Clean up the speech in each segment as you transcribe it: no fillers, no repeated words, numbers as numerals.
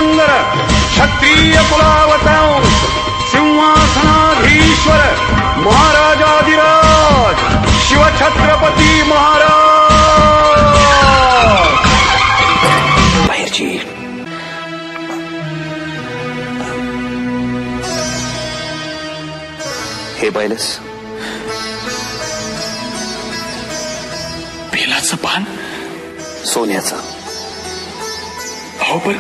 पुरंदर क्षत्रिय कुलावतांस सिंहासनाधीश्वर महाराजाधिराज शिव छत्रपति महाराज। बाहेरची हे पाहिलंस बेलाचं पान सोन्याचं? हो पण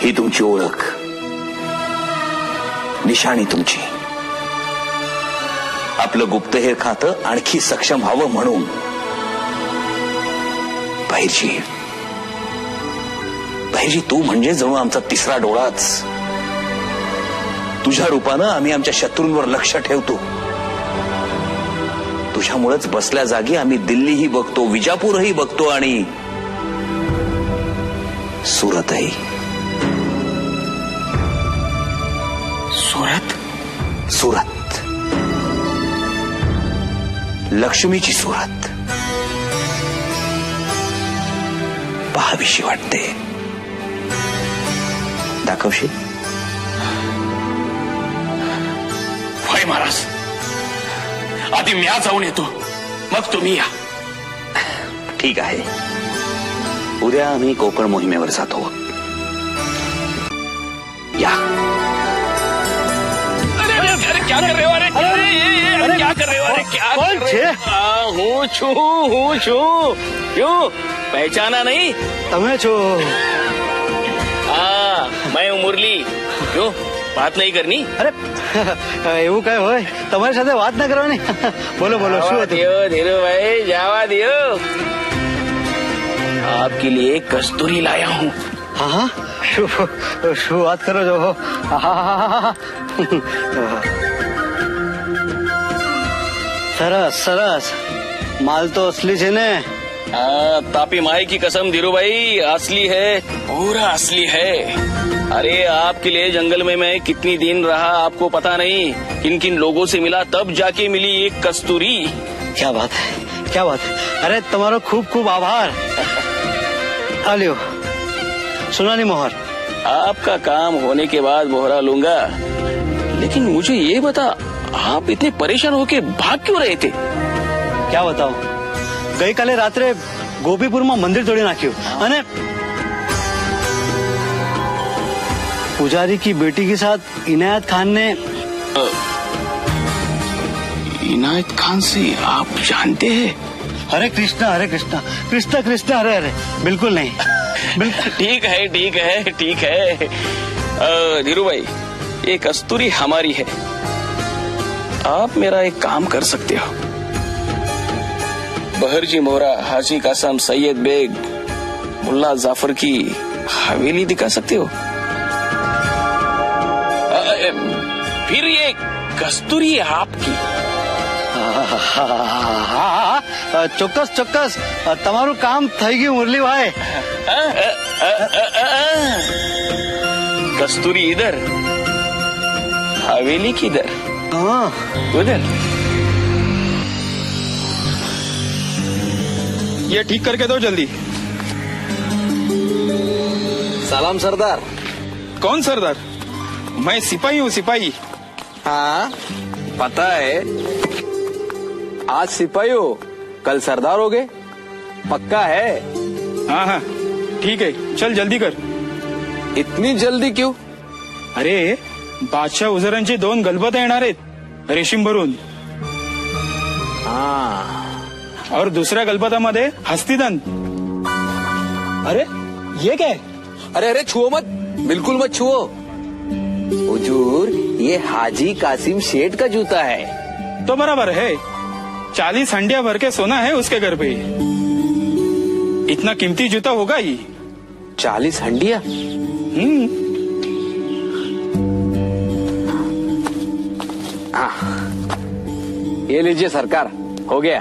ही तुमची ओळख, निशाणी तुमची. आपलं गुप्तहेर खातं आणखी सक्षम व्हावं म्हणून. बाहेरची तू म्हणजे जणू आमचा तिसरा डोळाच. तुझ्या रूपानं आम्ही आमच्या शत्रूंवर लक्ष ठेवतो. तुझ्यामुळेच बसल्या जागी आम्ही दिल्लीही बघतो, विजापूरही बघतो आणि सुरतही. सुरत, लक्ष्मीची सुरत पहावीशी वाटते. दाखवशील? होय महाराज, आधी मी जाऊन येतो, मग तुम्ही या. ठीक आहे. उद्या आम्ही कोकण मोहिमेवर जातो. या. अरे क्या कर रहे हो? अरे क्या कर रहे हो? अरे क्या कर रहे हो? हूँ छू क्यों पहचाना नहीं? તમે છો? हाँ, मैं हूँ मुरली. क्यों बात नहीं करनी? અરે એવું કઈ હોય? તમારી સાથે વાત ના કરવાની. બોલો બોલો, શું હતું? धीरू भाई जावा दियो. आपके लिए कस्तूरी लाया हूँ. હા હા, શું વાત કરો છો? સરસ સરસ, માલ તો અસલી છે ને? हाँ, तापी माई की कसम धीरू भाई, असली है, पूरा असली है. अरे आपके लिए जंगल में मैं कितनी दिन रहा आपको पता नहीं. किन किन लोगों से मिला, तब जाके मिली एक कस्तूरी. क्या बात है, क्या बात है. अरे તમારો ખૂબ ખૂબ આભાર. આ લ્યો સોનાની મોહર. आपका काम होने के बाद मोहरा लूंगा. लेकिन मुझे ये बता, आप इतने परेशान होके भाग क्यों रहे थे? क्या बताओ, ગઈકાલે રાત્રે ગોપીપુરમાં મંદિર તોડી નાખ્યું અને पुजारी की बेटी के साथ इनायत खान ने. इनायत खान से आप जानते हैं? हरे कृष्णा हरे कृष्णा, कृष्णा कृष्णा हरे हरे. बिल्कुल नहीं, बिल्कुल. ठीक है ठीक है ठीक है. धीरू भाई, ये कस्तूरी हमारी है. आप मेरा एक काम कर सकते हो. बहरजी मोहरा, हाजी कासम, सैयद बेग, मुल्ला जाफर की हवेली दिखा सकते हो. फिर ये कस्तूरी आपकी. ચોક્કસ ચોક્કસ, તમારું કામ થઈ ગયું મુરલીભાઈ. कस्तूरी इधर, हवेली किधर? हाँ उधर. ये ठीक करके दो जल्दी. सलाम सरदार. कौन सरदार? मैं सिपाही हूँ, सिपाही. हाँ पता है, आज सिपाही हो, कल सरदार हो गए. पक्का है? हाँ हाँ ठीक है, चल जल्दी कर. इतनी जल्दी क्यों? अरे बादशाह उजरांचे 2 गलबत येणार आहेत रेशीम भरून. हाँ, और दुसऱ्या गलबतामध्ये हस्तिदंत. अरे ये क्या है? अरे अरे छुओ मत, बिल्कुल मत छुओ. हुजूर, ये हाजी कासिम शेठ का जूता है. तो बराबर है. 40 हंडिया भर के सोना है उसके घर पे. इतना कीमती जूता होगा ही. 40 हंडिया? ये लीजिए सरकार, हो गया.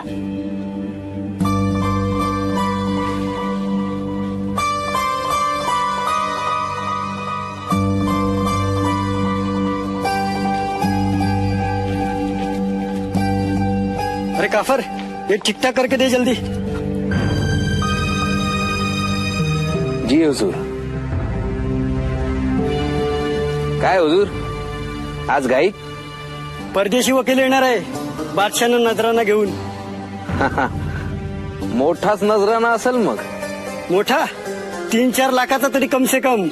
अरे काफर, ये ठीक ठाक करके दे जल्दी. जी हुजूर. काय हुजूर, आज घाईत? परदेशी वकील येणार आहे बादशाहनं नजराना घेऊन. मोठाच नजराना असेल मग. मोठा 3-4 लाखाचा तरी कम से कम.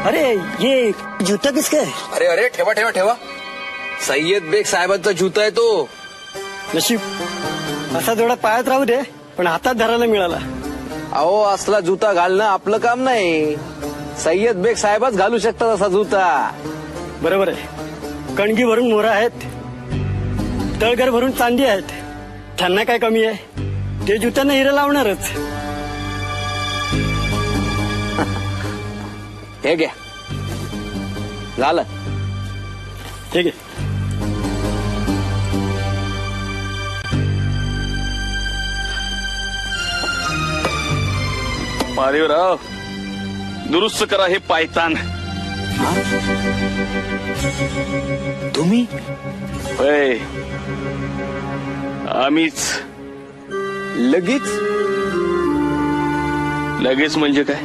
अरे ये जूता किसका है? अरे अरे, ठेवा ठेवा ठेवा. सय्यद बेग साहेबांचा जूता आहे तो. नशीब असा जोडा पायात राहू दे पण हातात धरायला मिळाला. अहो, असला जूता घालणं आपलं काम नाही. सय्यद बेग साहेबच घालू शकतात असा जूता. बरोबर आहे. कणगी भरून मोहरा आहेत, तळगर भरून चांदी आहेत. त्यांना काय कमी आहे? ते जुत्यांना हिरे लावणारच. हे घ्या, झालं. ठीक आहे. महादेवराव, दुरुस्त करा हे पायतान. तुम्ही होय, आम्हीच. लगेच लगेच म्हणजे काय?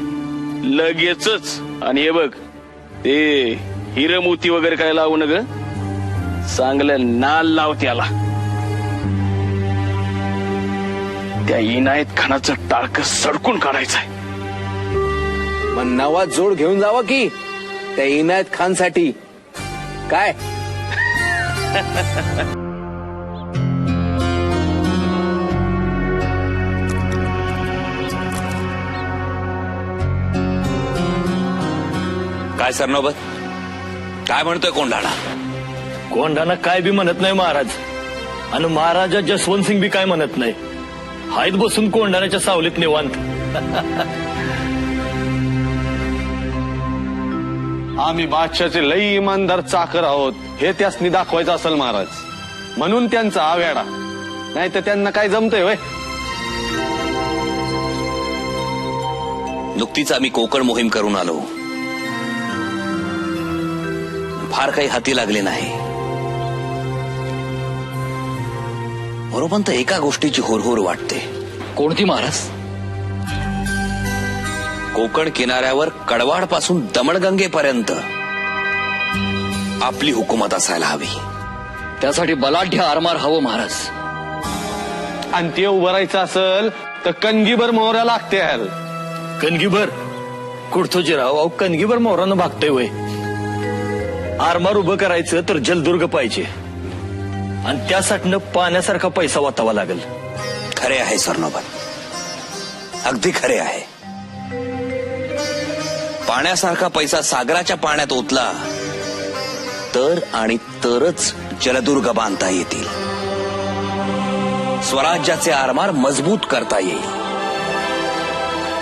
लगेचच. आणि हे बघ, ते हिरे मोती वगैरे काय लावू नग, चांगलं नाल लाव त्याला. त्या इनायत खानाचं टाळकं सडकून काढायचंय. मग नवा जोड घेऊन जावा की त्या इनायत खान साठी. काय काय सरनोबत, काय म्हणतोय कोंढाणा? कोंढाणा काय बी म्हणत नाही महाराज, आणि महाराजा जसवंत सिंग बी काय म्हणत नाही. हायत बसून कोंढाण्याच्या सावलीत निवांत. आम्ही बादशाचे लई इमानदार चाकर आहोत हे त्यासनी दाखवायचं असेल महाराज, म्हणून त्यांचा आवेडा. नाही तर त्यांना काय जमतंय होय. नुकतीच आम्ही कोकण मोहीम करून आलो. फार काही हाती लागले नाही. बरोबर एका गोष्टीची होरहोर वाटते. कोणती महाराज? कोकण किनाऱ्यावर कडवाड पासून दमणगंगेपर्यंत आपली हुकूमत असायला हवी. त्यासाठी बलाढ्य आरमार हवं महाराज. आणि ते उभारायचं असेल तर कणगीभर मोहऱ्या लागते. कणगीभर कुडतोजीराव, अहो कणगीभर मोहरानं भागतोय वय. आरमार उभं करायचं तर जलदुर्ग पाहिजे, आणि त्यासाठी पाण्यासारखा पैसा वाचावा लागेल. खरे आहे सरनोबत, अगदी खरे आहे. पाण्यासारखा पैसा सागराच्या पाण्यात ओतला तर आणि तरच जलदुर्ग बांधता येतील. स्वराज्याचे आरमार मजबूत करता येईल,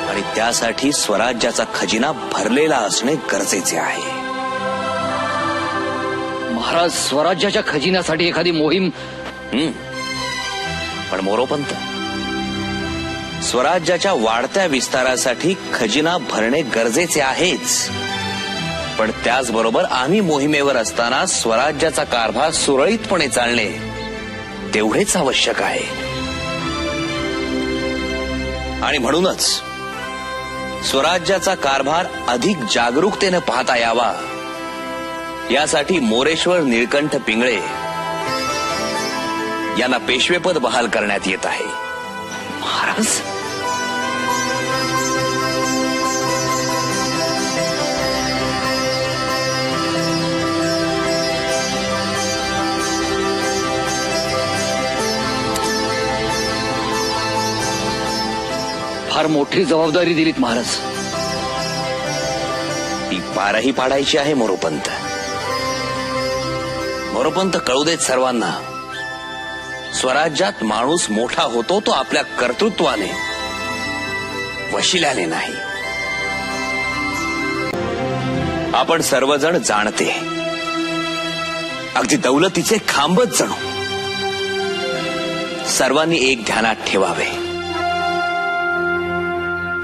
आणि त्यासाठी स्वराज्याचा खजिना भरलेला असणे गरजेचे आहे. महाराज, स्वराज्याच्या खजिन्यासाठी एखादी मोहीम. पण मोरोपंत, स्वराज्याच्या वाढत्या विस्तारासाठी खजिना भरणे गरजेचे आहेच, पण त्याचबरोबर आम्ही मोहिमेवर असताना स्वराज्याचा कारभार सुरळीतपणे चालणे तेवढेच आवश्यक आहे. आणि म्हणूनच स्वराज्याचा कारभार अधिक जागरूकतेने पाहता यावा, यासाठी मोरेश्वर निळकंठ पिंगळे यांना पेशवेपद बहाल करण्यात येत आहे. महाराज, फार मोठी जबाबदारी दिलीत महाराज. ती पारही पाडायची आहे मोरोपंत. मोरोपंत, कळू देत सर्वांना, स्वराज्यात माणूस मोठा होतो तो आपल्या कर्तृत्वाने, वशिल्याने नाही. आपण सर्वजण जाणते, अगदी दौलतीचे खांबच जणू. सर्वांनी एक ध्यानात ठेवावे,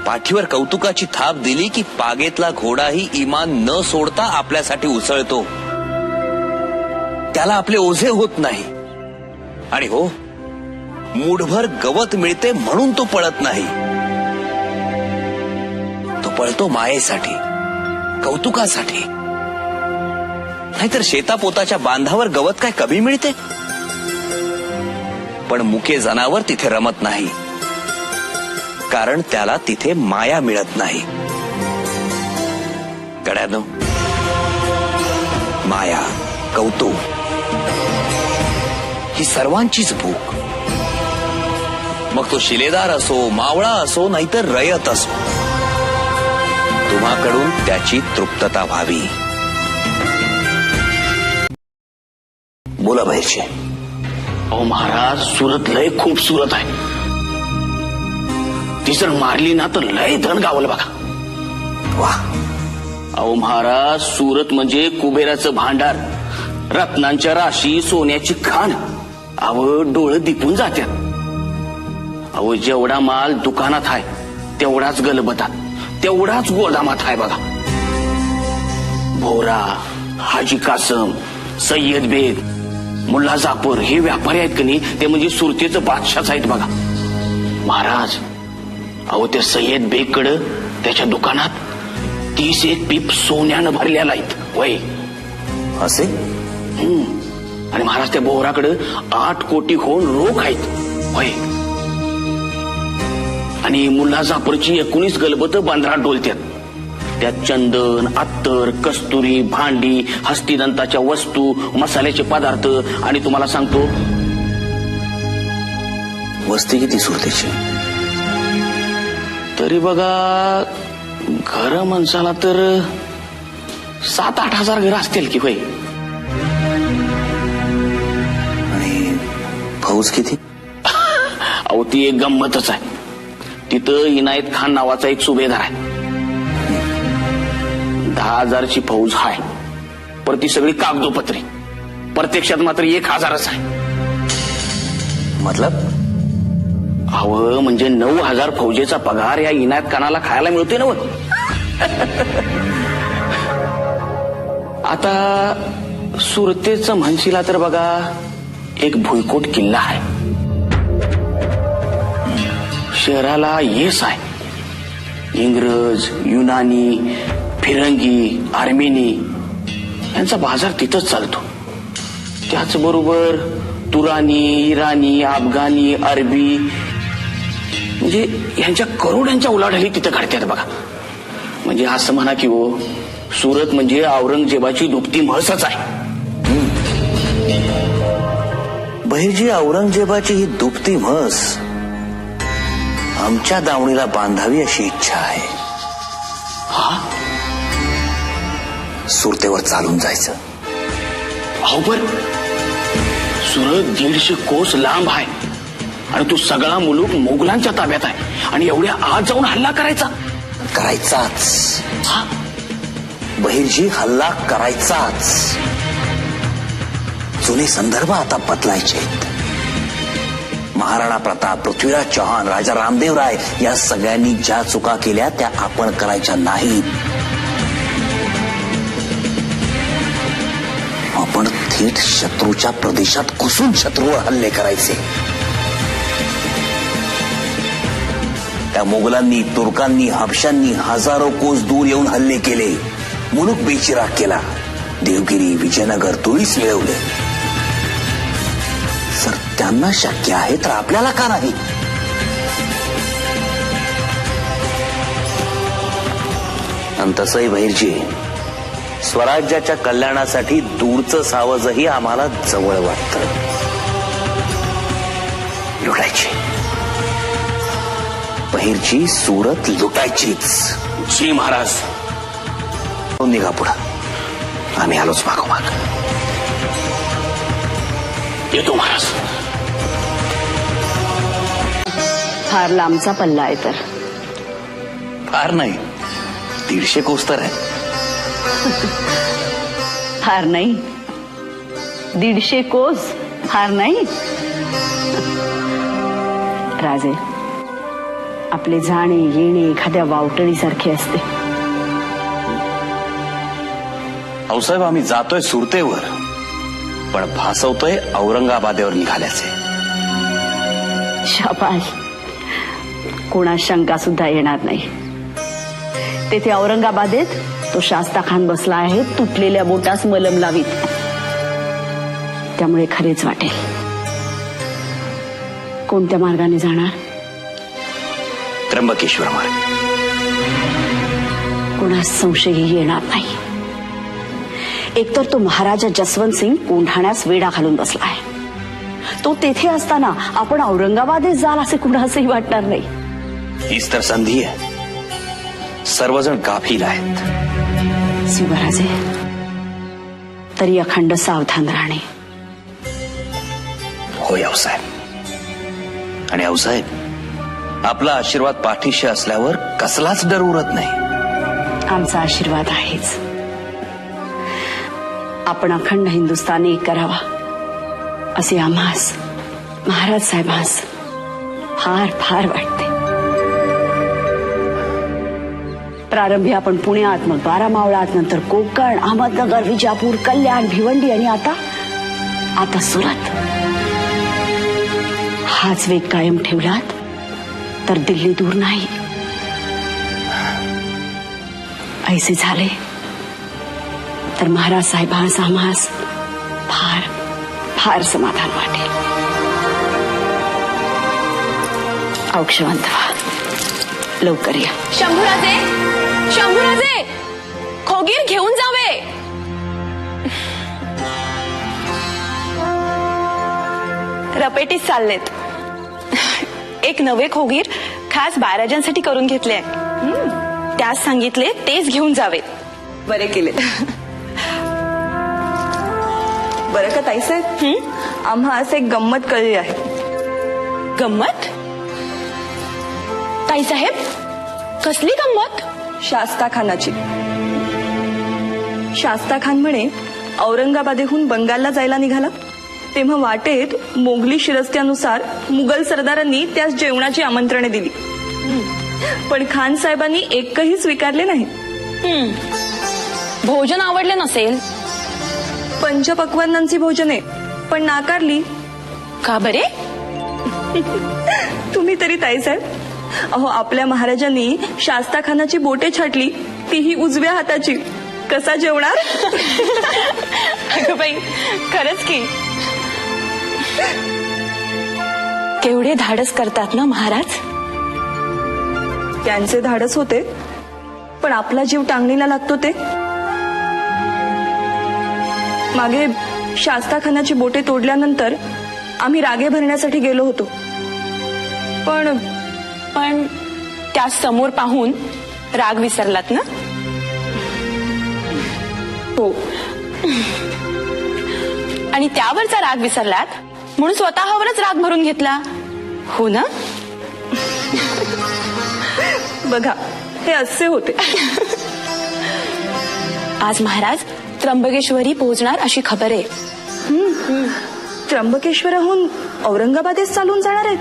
पाठीवर कौतुकाची थाप दिली की पागेतला घोडाही इमान न सोडता आपल्यासाठी उसळतो. त्याला आपले ओझे होत नाही. आणि हो, मूठभर गवत मिळते म्हणून तो पळत नाही. पळतो मायेसाठी, कौतुकासाठी. नाहीतर शेतापोताच्या बांधावर गवत काय कमी मिळते? पण मुके जनावर तिथे रमत नाही, कारण त्याला तिथे माया मिळत नाही. गड्यानो, माया, कौतुक ही सर्वांचीच भूक. मग तो शिलेदार असो, मावळा असो, नाहीतर रयत असो, तुम्हाकडून त्याची तृप्तता व्हावी. बोला बाहेरचे. अहो महाराज, सुरत लय खूपसुरत आहे. ती जर मारली ना तर लय धन गावल बघा. वा, अहो महाराज, सुरत म्हणजे कुबेराचं भांडार, रत्नांच्या राशी, सोन्याची खाण. अहो डोळं दिपून जात्यात. अहो जेवढा माल दुकानात आहे तेवढाच गलबतात, तेवढाच गोदामात आहे बघा. भोरा, हाजी कासम, सय्यद बेग, मुल्ला जाफर हे व्यापारी आहेत की नाही, ते म्हणजे सुरतेचं बादशाच आहेत बघा. महाराज, अहो त्या सय्यद बेग कडे त्याच्या दुकानात 31 पीप सोन्यानं भरलेला आहेत वय. असे? आणि महाराज त्या बोहराकडे 8 कोटी होऊन रोख आहेत वय. आणि मुल्ला जाफरची 19 गलबत बांद्रात डोलत्यात. त्यात चंदन, अत्तर, कस्तुरी, भांडी, हस्तिदंताच्या वस्तू, मसाल्याचे पदार्थ. आणि तुम्हाला सांगतो, वस्ती किती सुरतेची? तरी बघा घर माणसाला तर 7-8 हजार घर असतील की होय. आणि फौज किती? अहो ती एक गंमतच आहे. तिथं इनायत खान नावाचा एक सुभेदार आहे. 10,000ची फौज आहे, पण ती सगळी कागदोपत्री. प्रत्यक्षात मात्र 1,000च आहे. मतलब? अहो म्हणजे 9,000 फौजेचा पगार या इनायत खानाला खायला मिळतोय ना. आता सुरतेचं म्हणशीला तर बघा, एक भुईकोट किल्ला आहे. शहराला येस आहे. इंग्रज, युनानी, फिरंगी, आर्मेनी यांचा बाजार तिथंच चालतो. त्याचबरोबर तुरानी, इराणी, अफगाणी, अरबी म्हणजे यांच्या करोडांच्या उलाढाली तिथं घडतात बघा. म्हणजे असं म्हणा की हो, सुरत म्हणजे औरंगजेबाची दुपती म्हसच आहे. बहिर्जी, औरंगजेबाची ही दुपती म्हस आमच्या दावणीला बांधावी अशी इच्छा आहे. हा, सुरतेवर चालून जायचं. अहो पण सुरत 150 कोस लांब आहे आणि तो सगळा मुलूक मोगलांच्या ताब्यात आहे. आणि एवढ्या आत जाऊन हल्ला करायचा? करायचाच. हा, बहिर्जी, हल्ला करायचाच. जुने संदर्भ आता बदलायचे. महाराणा प्रताप, पृथ्वीराज चौहान, राजा रामदेव राय या सगळ्यांनी ज्या चुका केल्या त्या आपण करायच्या नाहीत. आपण थेट शत्रूच्या प्रदेशात घुसून शत्रूवर हल्ले करायचे. त्या मोगलांनी, तुर्कांनी, हबशांनी हजारो कोस दूर येऊन हल्ले केले. मुलूक बेचिराग केला. देवगिरी, विजयनगर, तुळीस मिळवले. सर, त्यांना शक्य आहे तर आपल्याला का नाही? आणि तसंही बहिर्जी, स्वराज्याच्या कल्याणासाठी दूरचं सावजही आम्हाला जवळ वाटतं. लुटायची बहिर्जी, सुरत लुटायचीच. जी महाराज. निघा पुढं, आम्ही आलोच मागोमाग. येतो महाराज. फार लांबचा पल्ला आहे तर. फार नाही, 150 कोस तर आहे. फार नाही, 150 कोस फार नाही. राजे, आपले जाणे येणे एखाद्या वावटळीसारखे असते. भाऊसाहेब, आम्ही जातोय सुरतेवर, पण भासवतोय औरंगाबादेवर निघाल्याचे. शाबास, कोणा शंका सुद्धा येणार नाही. तेथे औरंगाबादेत तो शास्ता खान बसला आहे तुटलेल्या बोटास मलम लावीत. त्यामुळे खरेच वाटेल. कोणत्या मार्गाने जाणार? त्र्यंबकेश्वर मार्ग. कोणास संशयही येणार नाही. एकतर तो महाराजा जसवंत सिंग कोंढाण्यास वेढा घालून बसला आहे. तो तेथे असताना आपण औरंगाबादेत जाल असे कुणासही वाटणार नाही. हीच तर संधी आहे. सर्वजण गाफील आहेत. शिवराजे तरी अखंड सावधान राहणे. होय आऊसाहेब. आणि आऊसाहेब आपला आशीर्वाद पाठीशी असल्यावर कसलाच डर उरत नाही. आमचा आशीर्वाद आहेच. आपण अखंड हिंदुस्थान एक करावा असे आम्हास महाराज साहेबांस फार फार वाटते. प्रारंभी आपण पुण्यात, मग बारामावळात, नंतर कोकण, अहमदनगर, विजापूर, कल्याण, भिवंडी आणि आता सुरत. हाच वेग कायम ठेवलात तर दिल्ली दूर नाही. ऐसे झाले तर महाराज साहेबांस आम्हास फार फार समाधान वाटेल. औक्षवंत व्हा. लवकर या. शंभूराजे, शंभूराजे, खोगीर घेऊन जावे. रपेटीत चाललेत. एक नवे खोगीर खास बाराजांसाठी करून घेतले. त्यास सांगितले तेच घेऊन जावे. बरे केले. बरं का ताईसाहेब, आम्हास एक गंमत कळली आहे. गंमत? ताईसाहेब कसली गंमत? शास्ता खानाची. शास्ता खान म्हणे औरंगाबादेहून बंगालला जायला निघाला तेव्हा वाटेत मोगली शिरस्त्यानुसार मुघल सरदारांनी त्यास जेवणाची आमंत्रणे दिली. पण खान साहेबांनी एकही स्वीकारले नाही. भोजन आवडले नसेल. पंचपक्वान्नांची भोजने पण नाकारली. का बरे? तुम्ही तरी ताईसाहेब, अहो आपल्या महाराजांनी शास्ता खानाची बोटे छाटली, तीही उजव्या हाताची. कसा जेवणार? अगं बाई, खरंच की. केवढे धाडस करतात ना महाराज. त्यांचे धाडस होते, पण आपला जीव टांगणीला लागतो ते. मागे शास्ता खानाची बोटे तोडल्यानंतर आम्ही रागे भरण्यासाठी गेलो होतो. पण त्या समोर पाहून राग विसरलात ना? हो. आणि त्यावरचा राग विसरलात म्हणून स्वतःवरच राग भरून घेतला, हो ना? बघा, हे असे होते. आज महाराज त्र्यंबकेश्वरी पोहोचणार अशी खबर आहे. त्र्यंबकेश्वराहून औरंगाबादेस चालून जाणार आहेत.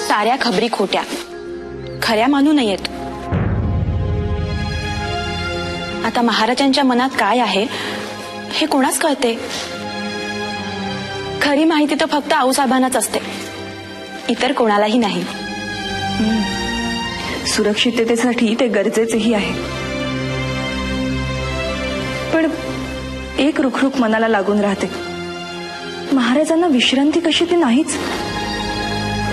साऱ्या खबरी खोट्या, खऱ्या मानू नयेत. आता महाराजांच्या मनात काय आहे हे कोणाच कळते. खरी माहिती तर फक्त आऊसाहेबांनाच असते, इतर कोणालाही नाही. सुरक्षिततेसाठी ते गरजेचेही आहे. पण एक रुखरुख मनाला लागून राहते. महाराजांना विश्रांती कशी ती नाहीच.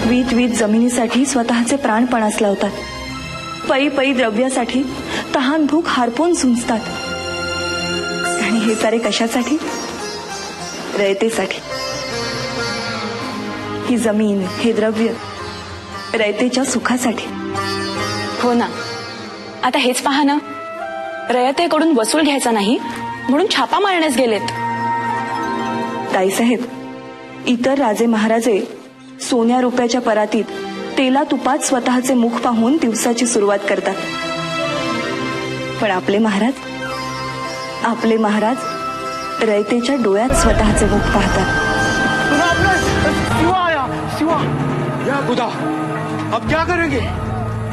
वीत जमिनीसाठी स्वतःचे प्राण पणास लावतात. पै द्रव्यासाठी तहान भूक हारपून झुंजतात. आणि हे सारे कशासाठी? रयतेसाठी. ही जमीन, हे द्रव्य रयतेच्या सुखासाठी. हो ना. आता हेच पहा ना, रयतेकडून वसूल घ्यायचा नाही म्हणून छापा मारण्यास गेलेत. ताईसाहेब, इतर राजे महाराजे सोन्या रुपयाच्या परातीत तेला तुपात स्वतःचे मुख पाहून दिवसाची सुरुवात करतात. पण आपले महाराज रयतेच्या डोळ्यात स्वतःचे मुख पाहतात. शिवा या खुदा, अब क्या करेंगे?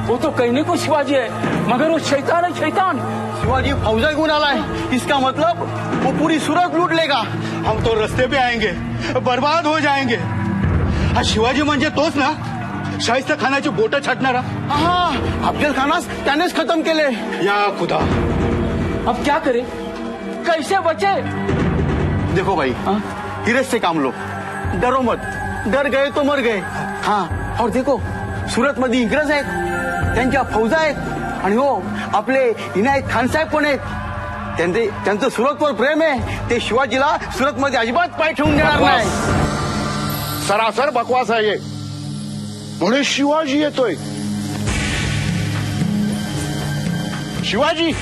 वो तो कहने को शिवाजी है, मगर वो शैतान है, शैतान. शिवाजी फौजा गुण आला है, इसका मतलब वो पूरी सूरत लूट लेगा. हम तो रास्ते पे आएंगे, बर्बाद हो जाएंगे. हा शिवाजी म्हणजे तोच ना शाहिस्ता खानाची बोट छाटणारा? हा, अफजल खानास त्यानेच खतम केले. या खुदा, अब क्या करे, कैसे बचे? देखो भाई, धीरज से काम लो, डरो मत. डर गए तो मर गए. हाँ, और देखो सुरत मध्ये इंग्रज आहेत, त्यांच्या फौजा आहेत, आणि हो आपले इनायत खान साहेब पण आहेत. त्यांचं सुरतवर प्रेम आहे. ते शिवाजीला सुरत मध्ये अजिबात पाय ठेवून देणार नाही. सरासर बकवास आहे. म्हणे शिवाजी येतोय. शिवाजी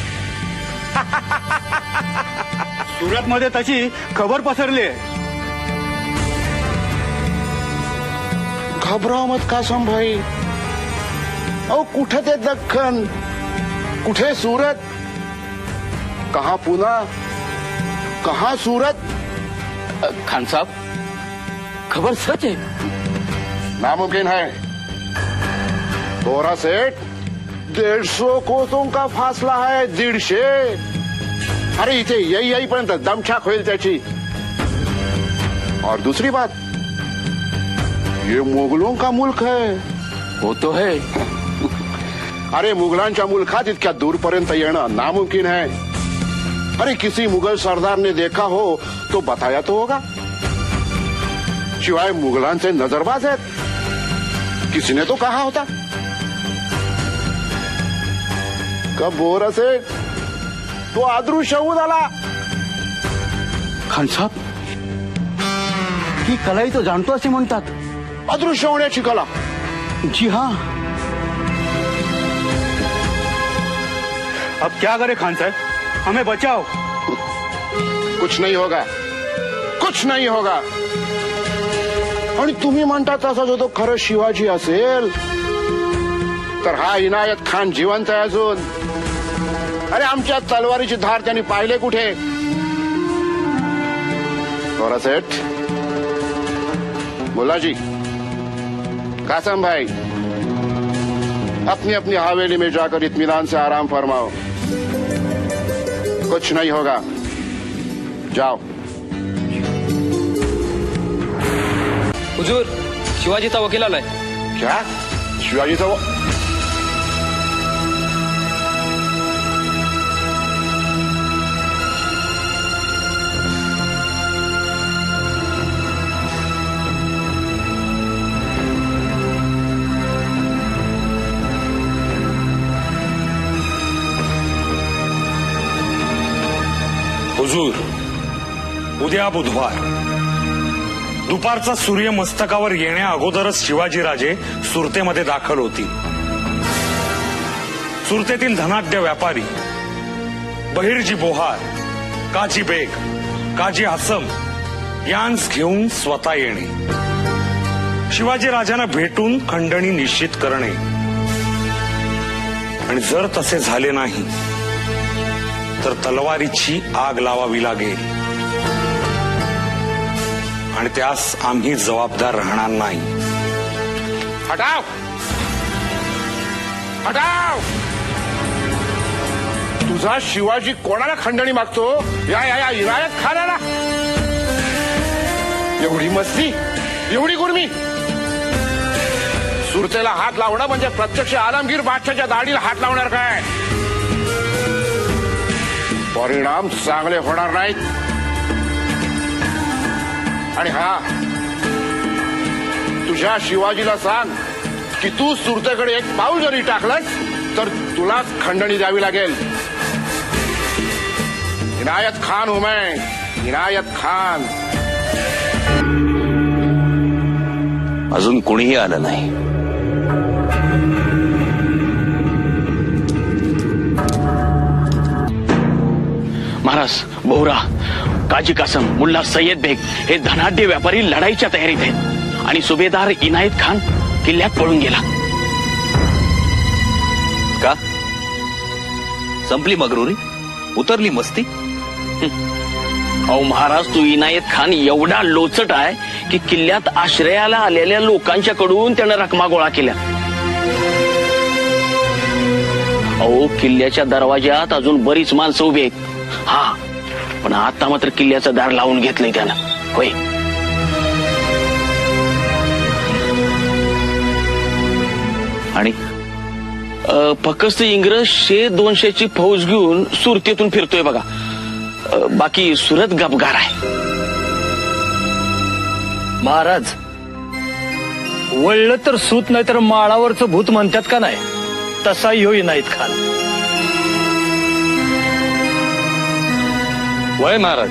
सुरत मध्ये तशी खबर पसरली आहे. घबराव मत कासम भाई. अहो कुठे ते दख्खन, कुठे सूरत, कहा पुना, कहा सूरत. खान साहब, खबर सच है? नामुमकिन है. बोरा सेठ, 150 कोसों का फासला है. 150. अरे इथे यही पर्यंत दमछाक होईल त्याची. और दूसरी बात, ये मुगलों का मुल्क है. वो तो है. अरे मुघलांच्या मुल्कात इतक्या दूरपर्यंत येणं नामुमकिन है. अरे किसी मुगल सरदार ने देखा हो तो बताया तो होगा. शिवाय मुघलांचे नजरबाज आहेत. किसी ने तो कहा होता. कब बोरा से तो अदृश्य होऊन आला. खान साहेब, ही कलाही तो जाणतो असे म्हणतात. अदृश्य होण्याची कला. जी हाँ. अब क्या करे खान साहब, हमें बचाओ. कुछ नहीं होगा, कुछ नहीं होगा. आणि तुम्ही म्हणता तसा जो तो खरं शिवाजी असेल तर हा इनायत खान जिवंत आहे अजून. अरे आमच्या तलवारीची धार त्यांनी पाहिले कुठे. बोरा सेठ, मुल्लाजी, कासम भाई, अपनी अपनी हवेली में जाकर इत्मीनान से आराम फरमाओ. कुछ नहीं होगा. जाओ. हुजूर, शिवाजीचा वकील आलाय. क्या? शिवाजीचा हुजूर, उद्या बुधवार दुपारचा सूर्य मस्तकावर येण्या अगोदरच शिवाजीराजे सुरतेमध्ये दाखल होतील. सुरतेतील धनाढ्य व्यापारी बहिर्जी बोहार, काजी बेग, काजी आसम यांस घेऊन स्वतः येणे, शिवाजीराजांना भेटून खंडणी निश्चित करणे, आणि जर तसे झाले नाही तर तलवारीची आग लावावी लागेल, आणि त्यास आम्ही जबाबदार राहणार नाही. हटाव, हटाव. तुझा शिवाजी कोणाला खंडणी मागतो? या इनायत खानाला. एवढी मस्ती, एवढी गुरमी. सुरतेला हात लावणं म्हणजे प्रत्यक्ष आलमगीर बादशाच्या दाढीला हात लावणार काय? परिणाम चांगले होणार नाहीत. आणि हा, तुझ्या शिवाजीला सांग की तू सुरतेकडे एक पाऊल जरी टाकलंस तर तुलाच खंडणी द्यावी लागेल. इनायत खान हूं मैं, इनायत खान. अजून कोणीही आलं नाही. महाराज, बोहरा, काजी कासम, मुल्ला सय्यद बेग हे धनाढ्य व्यापारी लढाईच्या तयारीत आहेत आणि सुभेदार इनायत खान किल्ल्यात पळून गेला. का? संपली मगरुरी? उतरली मस्ती? अहो महाराज, तू इनायत खान एवढा लोचट आहे की किल्ल्यात आश्रयाला आलेल्या लोकांच्याकडून त्यानं रकमा गोळा केल्या. अहो, किल्ल्याच्या दरवाज्यात अजून बरीच माणसं उभी आहेत. हा, पण आता मात्र किल्ल्याचं दार लावून घेतलंय त्यानं. होय. आणि फक्त इंग्रज 100-200ची फौज घेऊन सुरतेतून फिरतोय बघा. बाकी सुरत गपगार आहे. महाराज, वळलं तर सूत नाही तर माळावरचं भूत म्हणतात का नाही, तसाही होई नाहीत खान. वय महाराज,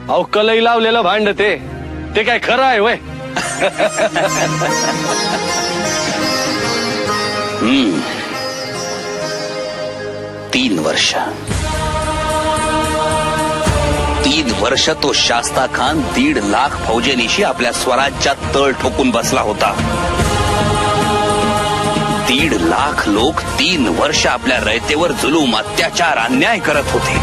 अहो कलई लावलेलं भांड ते काय खरं आहे वय? 3 वर्ष 3 वर्ष तो शास्ता खान 1.5 लाख फौजेनिशी आपल्या स्वराज्यात तळ ठोकून बसला होता. 1.5 लाख लोक 3 वर्ष आपल्या रयतेवर जुलूम, अत्याचार, अन्याय करत होते.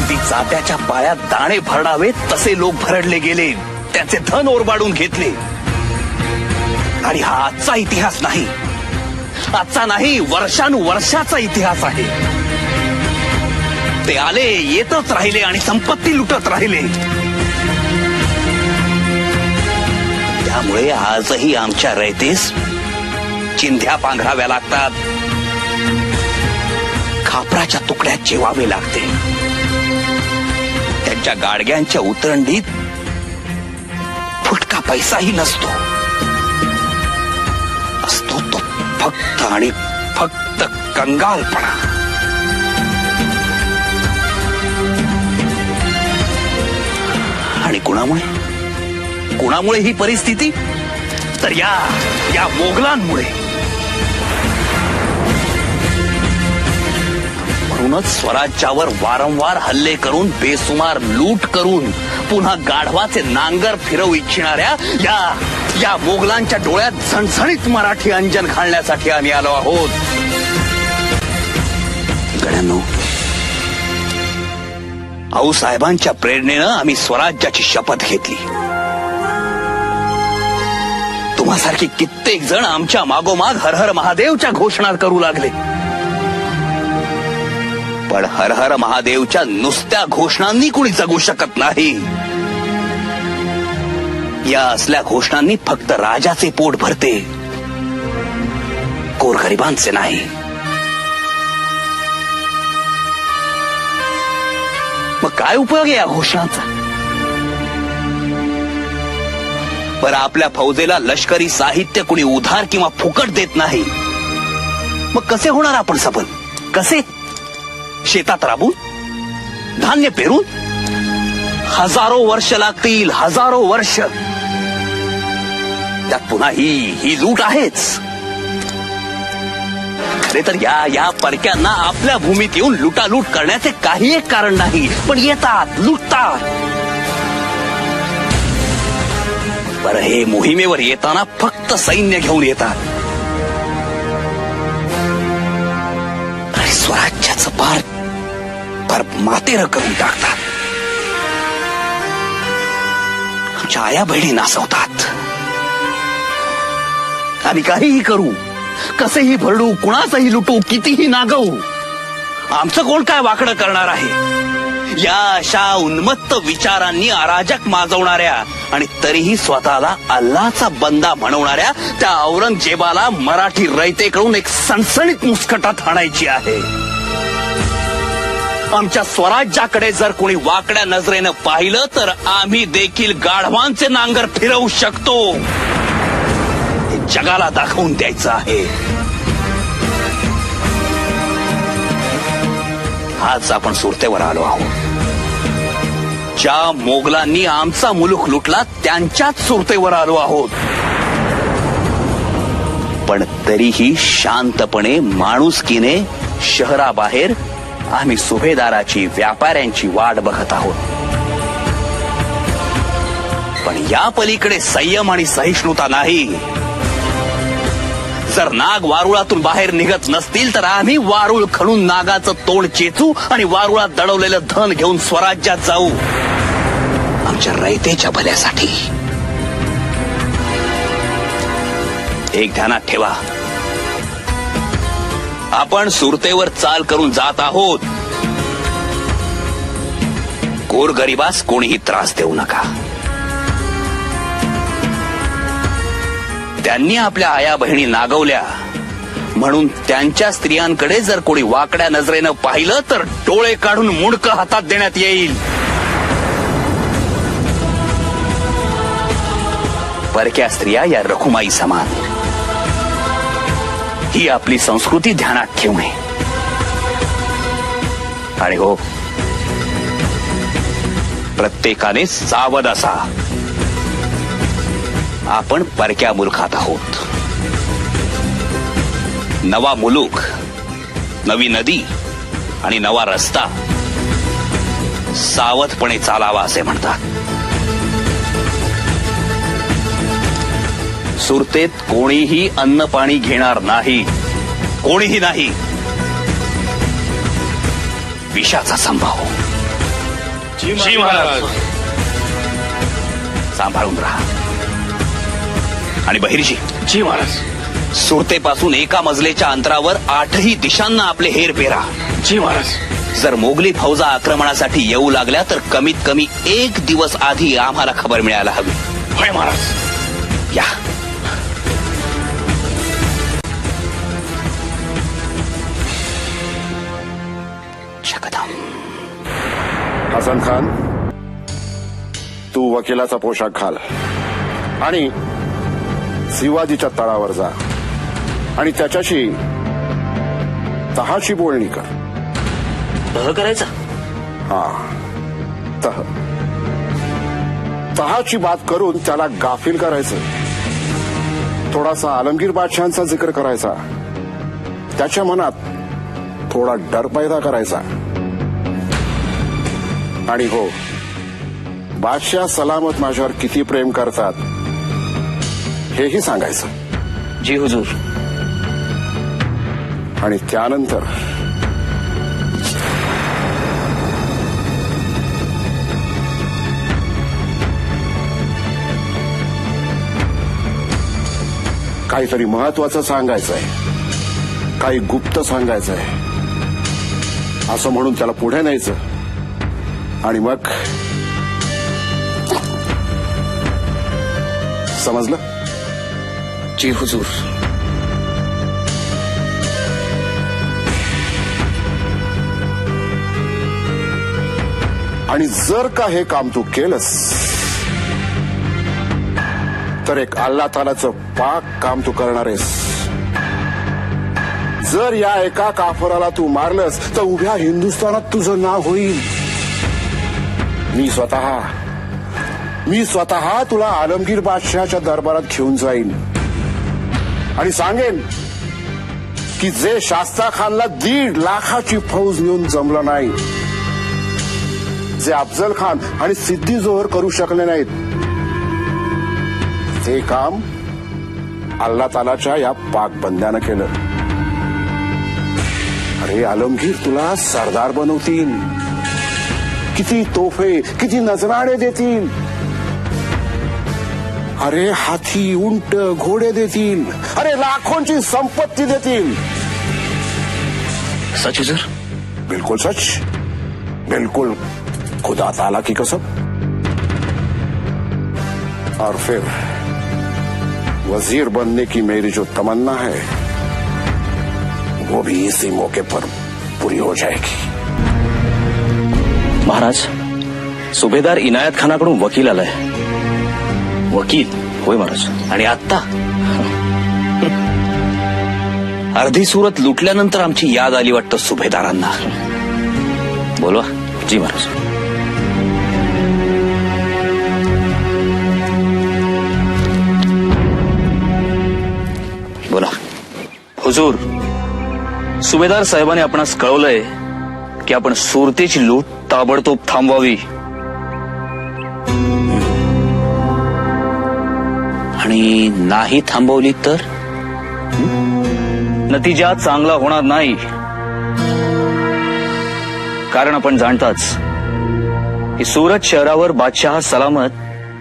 ती जात्याच्या पायात दाणे भरडावे तसे लोक भरडले गेले, त्याचे धन ओरबाडून घेतले. आणि हा आजचा इतिहास नाही, आजचा नाही, वर्षानुवर्षाचा इतिहास आहे. ते आले, येतच राहिले आणि संपत्ती लुटत राहिले. त्यामुळे आजही आमच्या रयतेस चिंध्या पांघराव्या लागतात, खापराच्या तुकड्यात जेवावे लागते. त्यांच्या गाडग्यांच्या उतरंडीत फुटका पैसाही नसतो. असतो तो फक्त आणि फक्त कंगालपणा. आणि कुणामुळे ही परिस्थिती? तर या मोगलांमुळे. म्हणूनच स्वराज्यावर वारंवार हल्ले करून, बेसुमार लूट करून, पुन्हा गाढवाचे नांगर फिरवू इच्छिणाऱ्या या मोगलांच्या डोळ्यात झणझणीत मराठी अंजन घालण्यासाठी आम्ही आलो आहोत. गड्यांनो, आऊसाहेबांच्या प्रेरणेनं आम्ही स्वराज्याची शपथ घेतली. तुम्हासारखी कित्येक जण आमच्या मागोमाग हर हर महादेवच्या घोषणा करू लागले. पण हर हर महादेवच्या नुसत्या घोषणांनी कुणी जगू शकत नाही. या असल्या घोषणांनी फक्त राजाचे पोट भरते, गोरगरिबांचे नाही. मग काय उपयोग आहे या घोषणांचा? बरं, आपल्या फौजेला लष्करी साहित्य कुणी उधार किंवा फुकट देत नाही. मग कसे होणार आपण सबल? कसे? शेतात राबून, धान्य पेरून? हजारो वर्ष लागतील, हजारो वर्ष. त्यात पुन्हा ही लूट आहेच. खरे तर या परक्यांना आपल्या भूमीत येऊन लुटालूट करण्याचे काही एक कारण नाही, पण येतात, लुटतात. बरं, हे मोहिमेवर येताना फक्त सैन्य घेऊन येतात आणि स्वराज्याचं पार मातेर करून टाकतात. आमच्या आया बहिणी नासवतात. आम्ही काहीही करू, कसेही भरडू, कुणाचंही लुटू, कितीही नागवू, आमचं कोण काय वाकडं करणार आहे? या अशा उन्मत्त विचारांनी अराजक माजवणाऱ्या आणि तरीही स्वतःला अल्लाचा बंदा म्हणवणाऱ्या त्या औरंगजेबाला मराठी रयतेकडून एक सणसणीत मुस्कटात हाणायची आहे. आमच्या स्वराज्याकडे जर कोणी वाकड्या नजरेनं पाहिलं तर आम्ही देखील गाढवांचे नांगर फिरवू शकतो, हे जगाला दाखवून द्यायचं आहे. आज आपण सुरतेवर आलो आहोत. ज्या मोगलांनी आमचा मुलूक लुटला त्यांच्याच सुरतेवर आलो आहोत. पण तरीही शांतपणे, माणुसकीने शहराबाहेर आम्ही सुभेदाराची, व्यापाऱ्यांची वाट बघत आहोत. पण या पलीकडे संयम आणि सहिष्णुता नाही. जर नाग वारुळातून बाहेर निघत नसतील तर आम्ही वारुळ खणून नागाचं तोंड चेचू आणि वारुळात दडवलेलं धन घेऊन स्वराज्यात जाऊ, आमच्या रयतेच्या भल्यासाठी. एक ध्यानात ठेवा, आपण सुरतेवर चाल करून जात आहोत. गोरगरिबास कोणीही त्रास देऊ नका. त्यांनी आपल्या आया बहिणी नागवल्या म्हणून त्यांच्या स्त्रियांकडे जर कोणी वाकड्या नजरेनं पाहिलं तर डोळे काढून मुंडकं हातात देण्यात येईल. परक्या स्त्रिया या रखुमाई समान. ही आपली संस्कृती ध्यानात ठेवणे. आणि हो, प्रत्येकाने सावध असा. आपण परक्या मुलखात आहोत. नवा मुलूक, नवी नदी आणि नवा रस्ता सावधपणे चालावा असे म्हणतात. सुरतेत कोणीही अन्न पाणी घेणार नाही. कोणीही नाही. विषाचा संभाव. जी महाराज. सांभाळून राहा. आणि बहिर्जी. जी महाराज. सुरतेपासून एका मजलेच्या अंतरावर 8ही दिशांना आपले हेर पेरा. जी महाराज. जर मोगली फौजा आक्रमणासाठी येऊ लागल्या तर कमीत कमी 1 दिवस आधी आम्हाला खबर मिळायला हवी. होय महाराज. या. शकदम. हसन खान, तू वकिलाचा पोशाख घाल आणि शिवाजीच्या तळावर जा आणि त्याच्याशी तहाची बोलणी कर. तह करायचा? हा, तहाची बात करून त्याला गाफील करायचं. थोडासा आलमगीर बादशहांचा जिक्र करायचा. त्याच्या मनात थोडा डर पैदा करायचा. आणि हो, बादशाह सलामत माझ्यावर किती प्रेम करतात हेही सांगायचं. जी हुजूर. आणि त्यानंतर काहीतरी महत्वाचं सांगायचंय, काही गुप्त सांगायचंय असं म्हणून त्याला पुढे न्यायचं. आणि मग समजलं? जी हुजूर. आणि जर का हे काम तू केलंस तर एक अल्लाह तालाचं पाक काम तू करणार आहेस. जर या एका काफराला तू मारलंस तर उभ्या हिंदुस्थानात तुझं नाव होईल. मी स्वतः तुला आलमगीर बादशहाच्या दरबारात घेऊन जाईन आणि सांगेन की जे शास्ता खानला 1.5 लाखाची फौज नेऊन जमलं नाही, जे अफजल खान आणि सिद्दी जोहर करू शकले नाहीत, ते काम अल्लाह तालाच्या या पाकबंद्यानं केलं. अरे आलमगीर तुला सरदार बनवतील. किती तोफे, किती नजराणे देतील. अरे हाती, उंट, घोडे देतील. अरे लाखोंची संपत्ती देतील. सच हुजूर? बिल्कुल सच, बिल्कुल खुदा ताला की कसम. और फिर वजीर बनने की मेरी जो तमन्ना है वो भी इसी मौके पर पूरी हो जाएगी. महाराज, सुभेदार इनायत खानाकडून वकील आलाय. वकील? होय महाराज. आणि आत्ता अर्धी सुरत लुटल्यानंतर आमची याद आली वाटतं सुभेदारांना. बोलवा. जी महाराज. बोला. हुजूर, सुभेदार साहेबांनी आपणास कळवलंय की आपण सुरतेची लूट ताबडतोब थांबवावी. आणि नाही थांबवली तर नतीजा चांगला होणार नाही. कारण आपण जाणताच की सुरत शहरावर बादशाह सलामत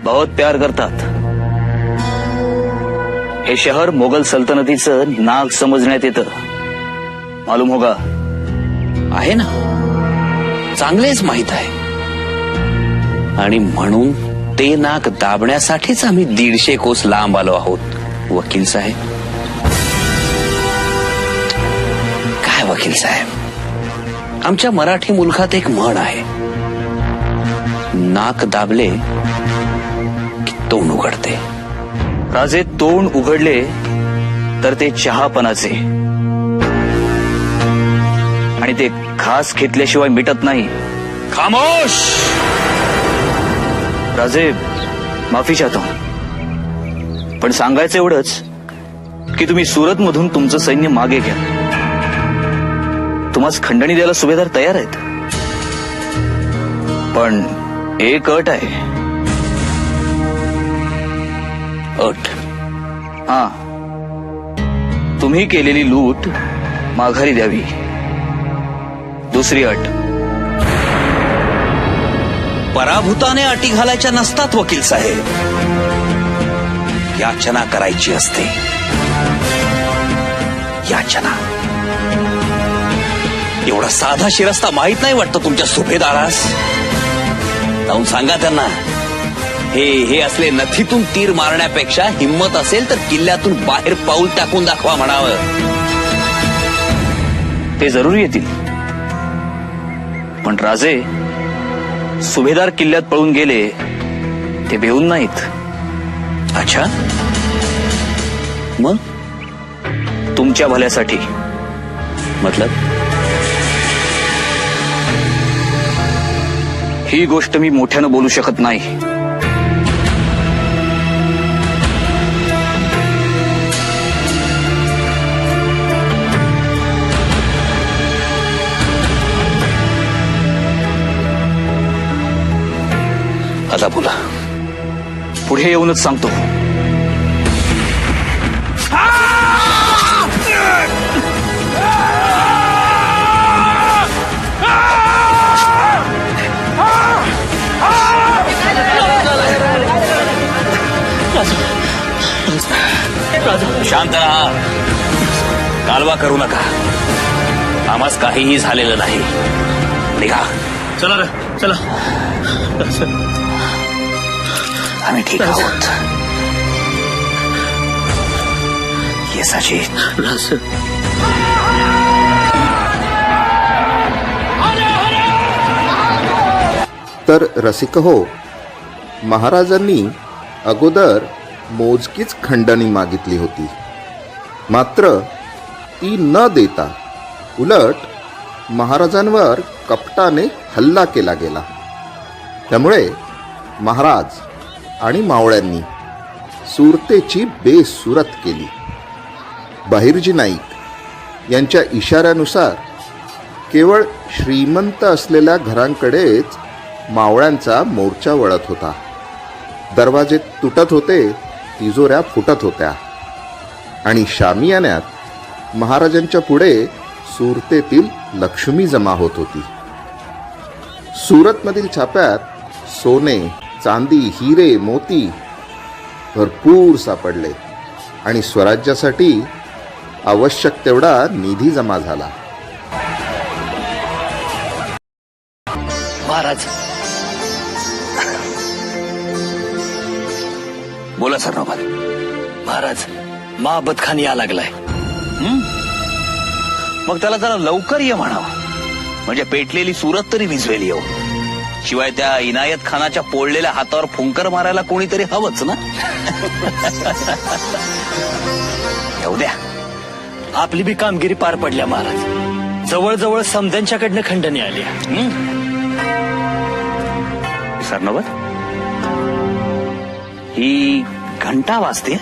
बहुत प्यार करतात. हे शहर मोगल सल्तनतीचं नाग समजण्यात येतं. मालूम होगा? आहे ना, चांगलेच माहित आहे. आणि म्हणून ते नाक दाबण्यासाठीच आम्ही 150 कोस लांब आलो आहोत. वकील साहेब, काय वकील साहेब, आमच्या मराठी मुलखात एक म्हण आहे, नाक दाबले की तोंड उघडते. राजे, तोंड उघडले तर ते चहापणाचे आणि ते घास घेतल्याशिवाय मिटत नाही. खामोश. राजे, माफी चाहतो, पण सांगायचं एवढंच की तुम्ही सुरत मधून तुमचं सैन्य मागे घ्या. तुम्हाला खंडणी द्यायला सुभेदार तयार आहेत, पण एक अट आहे. अट? हा, तुम्ही केलेली लूट माघारी द्यावी. दुसरी अट, पराभूताने अटी घालायच्या नसतात वकील साहेब, याचना करायची असते. याचना. एवढा साधा शिरस्ता माहित नाही वाटतं तुमच्या सुभेदारास? जाऊन सांगा त्यांना, हे असले नथीतून तीर मारण्यापेक्षा हिम्मत असेल तर किल्ल्यातून बाहेर पाऊल टाकून दाखवा म्हणावं. ते जरूर येतील, पण राजे, सुभेदार किल्ल्यात पळून गेले ते भिवून नाहीत. अच्छा, मग? तुमच्या भल्यासाठी. मतलब? ही गोष्ट मी मोठ्यानं बोलू शकत नाही. आता बोला. पुढे येऊनच सांगतो. शांत राहा, कालवा करू नका. आम्हास काहीही झालेलं नाही. निघा. चला रे, चला. आम्ही ठीक आहोत. ये सचिन. तर रसिक हो, महाराजांनी अगोदर मोजकीच खंडणी मागितली होती, मात्र ती न देता उलट महाराजांवर कपटाने हल्ला केला गेला. त्यामुळे महाराज आणि मावळ्यांनी सुरतेची बेसुरत केली. बहिर्जी नाईक यांच्या इशाऱ्यानुसार केवळ श्रीमंत असलेल्या घरांकडेच मावळ्यांचा मोर्चा वळत होता. दरवाजे तुटत होते, तिजोऱ्या फुटत होत्या आणि शामियान्यात महाराजांच्या पुढे सुरतेतील लक्ष्मी जमा होत होती. सुरतमधील छाप्यात सोने, चांदी, हिरे, मोती भरपूर सापडले आणि स्वराज्यासाठी आवश्यक तेवढा निधी जमा झाला. महाराज, बोला सरनोबत. महाराज, महाबत खान या लागलाय. मग त्याला जरा लवकर ये म्हणावं, म्हणजे पेटलेली सुरत तरी विझवेल येऊ. शिवाय त्या इनायत खानाच्या पोळलेल्या हातावर फुंकर मारायला कोणीतरी हवंच ना. येऊ द्या. आपली बी कामगिरी पार पडल्या महाराज. जवळजवळ समजांच्याकडनं खंडणी आली. सरनोबत, ही घंटा वाजते?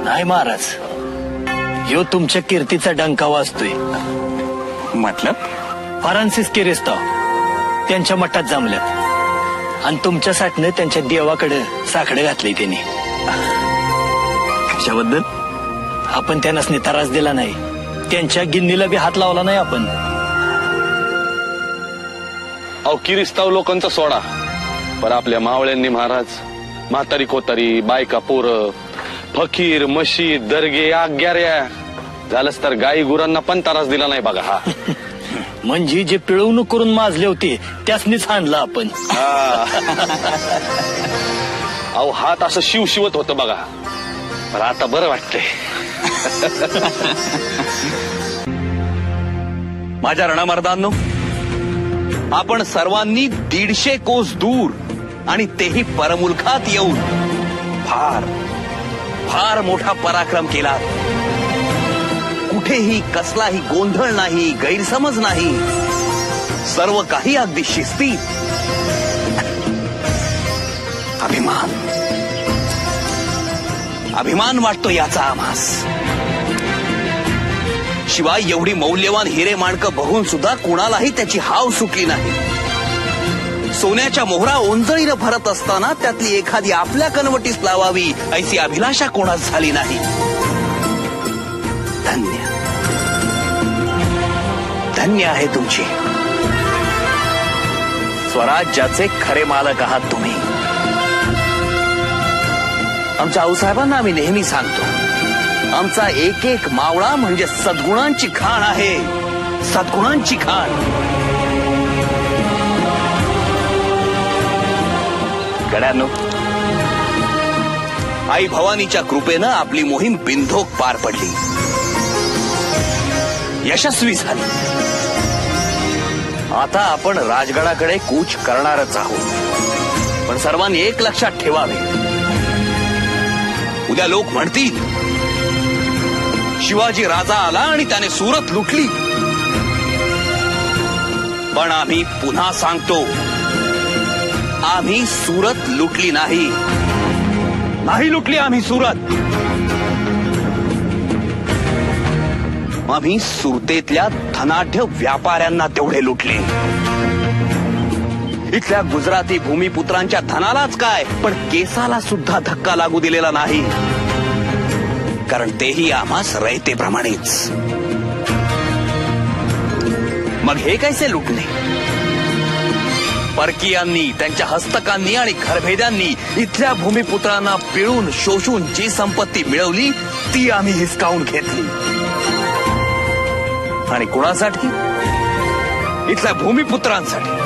नाही महाराज, ह्यो तुमच्या कीर्तीचा डंका वाजतोय. मतलब? फ्रान्सिस किरिस्ताव त्यांच्या मठात जमल्यात आणि तुमच्यासाठीनं त्यांच्या देवाकडे साकडं घातलंय त्यांनी. कशाबद्दल? आपण त्यांना त्रास दिला नाही, त्यांच्या गिन्नीला बी हात लावला नाही आपण. अहो, किरिस्ताव लोकांचा सोडा, पर आपल्या मावळ्यांनी महाराज म्हातारी कोतारी, बायका पोरं, फकीर, मशीद, दर्गे, आग्याऱ्या, झालंच तर गाई गुरांना पण त्रास दिला नाही बघा. हा म्हणजे जे पिळवणूक करून माजले होते त्यासनीच आणलं आपण. अहो, हात असं शिवशिवत होतं बघा. मला आता बरं वाटतंय. माझ्या रणमर्दांनो, आपण सर्वांनी 150 कोस दूर आणि तेही परमुलखात येऊन फार फार मोठा पराक्रम केला. कुठेही कसलाही गोंधळ नाही, गैरसमज नाही, सर्व काही अगदी शिस्तीत. अभिमान अभिमान वाटतो याचा आम्हास. शिवाय एवढी मौल्यवान हिरे माणकं बघून सुद्धा कुणालाही त्याची हाव सुटली नाही. सोन्याच्या मोहरा ओंजळीनं भरत असताना त्यातली एखादी आपल्या कनवटीस लावावी ऐसी अभिलाषा कोणास झाली नाही. धन्य धन्य आहे तुमची. स्वराज्याचे खरे मालक आहात तुम्ही. आमच्या आऊसाहेबांना आम्ही नेहमी सांगतो, आमचा एक एक मावळा म्हणजे सद्गुणांची खाण आहे. सद्गुणांची खाण. गड्यांनो, आई भवानीच्या कृपेनं आपली मोहीम बिनधोक पार पडली, यशस्वी झाली. आता आपण राजगडाकडे कूच करणारच आहोत. पण सर्वांनी एक लक्षात ठेवावे, उद्या लोक म्हणतील शिवाजी राजा आला आणि त्याने सुरत लुटली. पण आम्ही पुन्हा सांगतो, आम्ही सुरत लुटली नाही. नाही लुटली आम्ही सुरत. आम्ही सुरतेतल्या धनाढ्य व्यापाऱ्यांना तेवढे लुटले. इथल्या गुजराती भूमिपुत्रांच्या धनालाच काय, पण केसाला सुद्धा धक्का लागू दिलेला नाही. कारण तेही आम्हास रयतेप्रमाणेच. मग हे कैसे लुटले? परकीयांनी, त्यांच्या हस्तकांनी आणि घरभेद्यांनी इथल्या भूमिपुत्रांना पिळून शोषून जी संपत्ती मिळवली ती आम्ही हिसकावून घेतली. आणि कुणासाठी? इथल्या भूमिपुत्रांसाठी,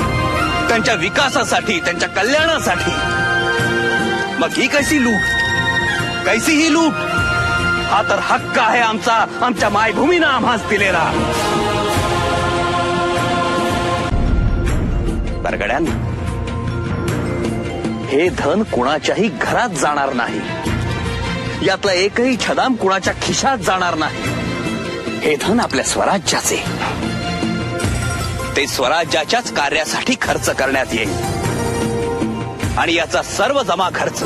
त्यांच्या विकासासाठी, त्यांच्या कल्याणासाठी. मग ही कैसी लूट? कैसी ही लूट? हा तर हक्क आहे आमचा, आमच्या मायभूमीनं आम्हास दिलेला. बरगड्यांनी, हे धन कुणाच्याही घरात जाणार नाही. यातला एकही छदाम कुणाच्या खिशात जाणार नाही. हे धन आपल्या स्वराज्याचे, ते स्वराज्याच्याच कार्यासाठी खर्च करण्यात येईल. आणि याचा सर्व जमा खर्च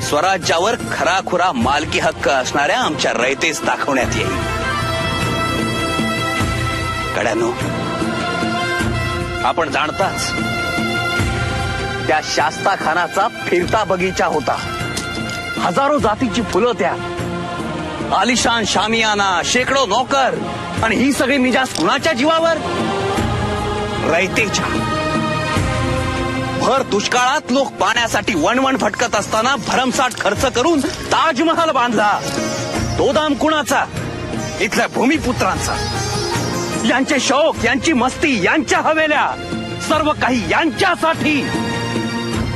स्वराज्यावर खराखुरा मालकी हक्क असणाऱ्या आमच्या रयतेस दाखवण्यात येईल. कड्यानो, आपण जाणताच त्या शास्ता खानाचा फिरता बगीचा होता. हजारो जातीची फुलं त्या, आलिशान शामियाना, शेकडो नोकर. आणि ही सगळी मिजाज कुणाच्या जीवावर? रयतेच्या. भर दुष्काळात लोक पाण्यासाठी वणवण फटकत असताना भरमसाठ खर्च करून ताजमहाल बांधला. तो दाम कुणाचा? इथल्या भूमिपुत्रांचा. यांचे शौक, यांची मस्ती, यांच्या हवेल्या, सर्व काही यांच्यासाठी.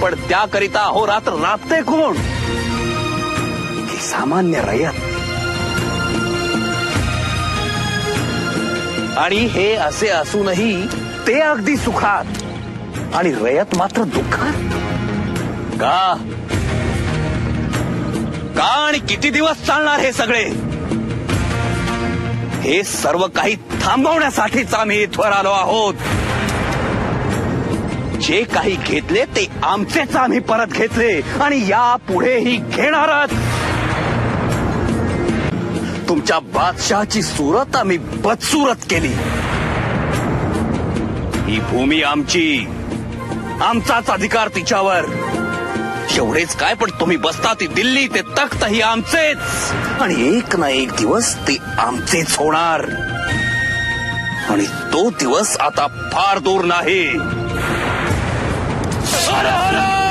पण त्याकरिता अहोरात्र राबते कोण? की सामान्य रयत. आणि हे असे असूनही ते अगदी सुखात आणि रयत मात्र दुःखात. का? का आणि किती दिवस चालणार हे सगळे? हे सर्व काही थांबवण्यासाठीच आम्ही इथवर आलो आहोत. जे काही घेतले ते आमचेच आम्ही परत घेतले आणि यापुढेही घेणारच. तुमच्या बादशहाची सूरत आम्ही बदसूरत केली. ही भूमी आमची, आमचाच अधिकार तिच्यावर. एवढेच काय, पण तुम्ही बसता ती दिल्ली, ते तख्तही आमचेच. आणि एक ना एक दिवस ते आमचेच होणार. आणि तो दिवस आता फार दूर नाही. हर हर